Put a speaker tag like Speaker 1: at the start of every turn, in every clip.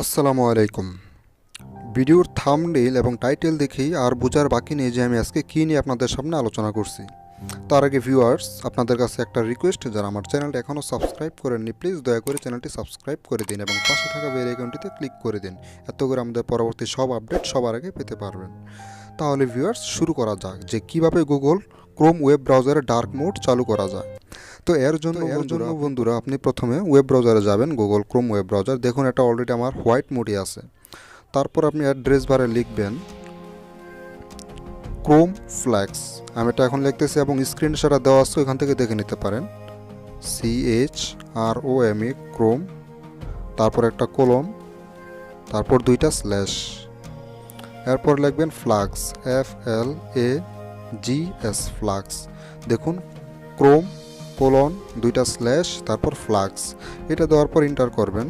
Speaker 1: আসসালামু আলাইকুম। ভিডিওর থাম্বনেইল এবং টাইটেল দেখেই আর বোঝার বাকি নেই যে আমি আজকে কী নিয়ে আপনাদের সামনে আলোচনা করছি। তার আগে ভিউয়ার্স, আপনাদের কাছে একটা রিকোয়েস্ট, যারা আমার চ্যানেলটা এখনও সাবস্ক্রাইব করেননি প্লিজ দয়া করে চ্যানেলটি সাবস্ক্রাইব করে দিন এবং পাশে থাকা বেল আইকনটিতে ক্লিক করে দিন। এত করে আমাদের পরবর্তী সব আপডেট সবার আগে পেতে পারবেন। তাহলে ভিউয়ার্স, শুরু করা যাক যে কীভাবে গুগল ক্রোম ওয়েব ব্রাউজারে ডার্ক মোড চালু করা যায়। তো এর জন্য বন্ধুরা আপনি প্রথমে ওয়েব ব্রাউজারে যাবেন, গুগল ক্রোম ওয়েব ব্রাউজার। দেখুন এটা অলরেডি আমার হোয়াইট মোডে আছে। তারপর আপনি অ্যাড্রেস বারে লিখবেন ক্রোম ফ্ল্যাক্স। আমি এটা এখন লিখতেছি এবং স্ক্রিনশটটা দেওয়া আছে, ওইখান থেকে দেখে নিতে পারেন। CHROME ক্রোম, তারপর একটা কোলন, তারপর দুইটা স্ল্যাশ, এরপর লিখবেন ফ্ল্যাক্স FLAGS ফ্ল্যাক্স। দেখুন ক্রোম কোলন দুইটা স্ল্যাশ তারপর ফ্ল্যাক্স, এটা দেওয়ার পর এন্টার করবেন।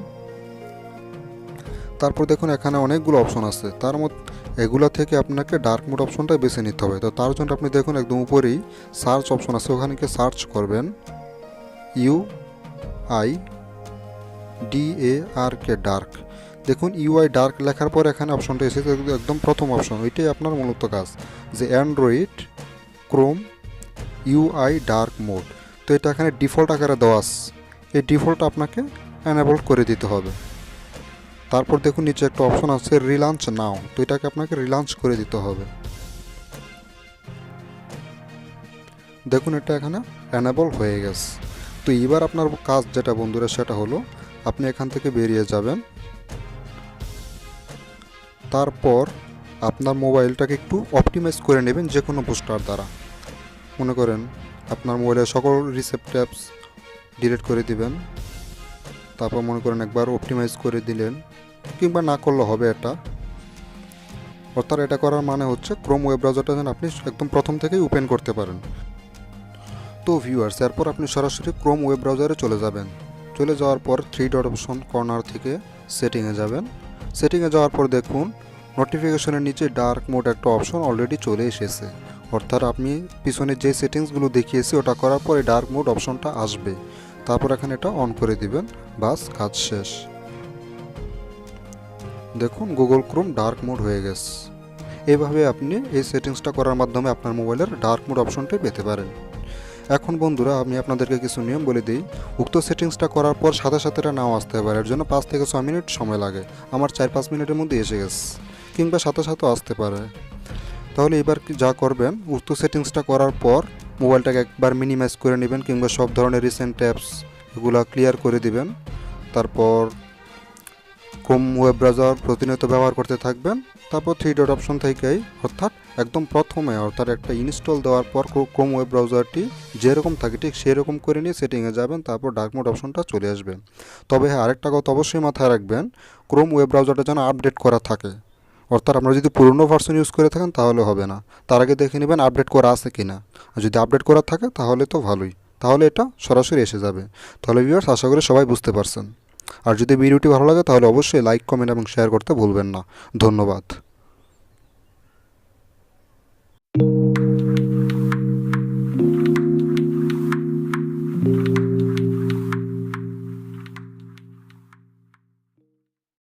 Speaker 1: তারপর দেখুন এখানে অনেকগুলো অপশন আছে, তার মধ্যে এগুলো থেকে আপনাকে ডার্ক মোড অপশনটা বেছে নিতে হবে। তো তার জন্য আপনি দেখুন একদম উপরেই সার্চ অপশন আছে, ওখানে গিয়ে সার্চ করবেন UIDARK ডার্ক। দেখুন UI ডার্ক লেখার পর এখানে অপশনটা এসেছে একদম প্রথম অপশন, ওইটাই আপনার মূলত কাজ, যে Android Chrome UI dark mode. তো এটা এখানে ডিফল্ট আকারে দেওয়া আছে, এই ডিফল্ট আপনাকে এনেবল করে দিতে হবে। তারপর দেখুন নিচে একটা অপশন আছে রিলঞ্চ নাও, তো এটাকে আপনাকে রিলঞ্চ করে দিতে হবে। দেখুন এটা এখানে এনেবল হয়ে গেছে। তো এবার আপনার কাজ যেটা বন্ধুরা, সেটা হলো আপনি এখান থেকে বেরিয়ে যাবেন। তারপর আপনার মোবাইলটাকে একটু অপটিমাইজ করে নেবেন যে কোনো বুস্টার দ্বারা। মনে করেন আপনার মোবাইলের সকল রিসেপ্ট অ্যাপস ডিলিট করে দিবেন, তারপর মনে করেন একবার অপটিমাইজ করে দিলেন, কিংবা না করলে হবে এটা। অর্থাৎ এটা করার মানে হচ্ছে ক্রোম ওয়েব ব্রাউজারটা যেন আপনি একদম প্রথম থেকেই ওপেন করতে পারেন। তো ভিউয়ার্স, এরপর আপনি সরাসরি ক্রোম ওয়েব ব্রাউজারে চলে যাবেন। চলে যাওয়ার পর 3 ডট অপশন কর্নার থেকে সেটিংয়ে যাবেন। সেটিংয়ে যাওয়ার পর দেখুন নোটিফিকেশনের নিচে ডার্ক মোড একটা অপশন অলরেডি চলে এসেছে। অর্থাৎ আপনি পিছনে যে সেটিংসগুলো দেখিয়েছি ওটা করার পর এই ডার্ক মোড অপশনটা আসবে। তারপর এখানে এটা অন করে দিবেন, বাস কাজ শেষ। দেখুন গুগল ক্রোম ডার্ক মোড হয়ে গেছে। এইভাবে আপনি এই সেটিংসটা করার মাধ্যমে আপনার মোবাইলের ডার্ক মোড অপশনটি পেতে পারেন। এখন বন্ধুরা আমি আপনাদেরকে কিছু নিয়ম বলে দিই। উক্ত সেটিংসটা করার পর সাথে সাথে এটা নাও আসতে পারে, এর জন্য 5 থেকে 6 মিনিট সময় লাগে। আমার 4-5 মিনিটের মধ্যে এসে গেছে, কিংবা সাথে সাথে আসতে পারে। তাহলে এবার যা করবেন, উক্ত সেটিংসটা করার পর মোবাইলটাকে একবার মিনিমাইজ করে নেবেন, কিংবা সব ধরনের রিসেন্ট অ্যাপস এগুলো ক্লিয়ার করে দিবেন। তারপর ক্রোম ওয়েব ব্রাউজার প্রতিনিয়ত ব্যবহার করতে থাকবেন। তারপর 3 ডট অপশন থেকেই, অর্থাৎ একদম প্রথমে, অর্থাৎ একটা ইনস্টল দেওয়ার পর ক্রোম ওয়েব ব্রাউজারটি যেরকম থাকে ঠিক সেরকম করে নিয়ে সেটিংয়ে যাবেন, তারপর ডার্ক মোড অপশনটা চলে আসবে। তবে হ্যাঁ, আরেকটা কথা অবশ্যই মাথায় রাখবেন, ক্রোম ওয়েব ব্রাউজারটা যেন আপডেট করা থাকে। অর্থাৎ আপনারা যদি পুরনো ভার্সন ইউজ করে থাকেন তাহলে হবে না, তার আগে দেখে নেবেন আপডেট করা আছে কি না। আর যদি আপডেট করা থাকে তাহলে তো ভালোই, তাহলে এটা সরাসরি এসে যাবে। তাহলে ভিউয়ার্স, আশা করি সবাই বুঝতে পারছেন। আর যদি ভিডিওটি ভালো লাগে তাহলে অবশ্যই লাইক, কমেন্ট এবং শেয়ার করতে ভুলবেন না। ধন্যবাদ।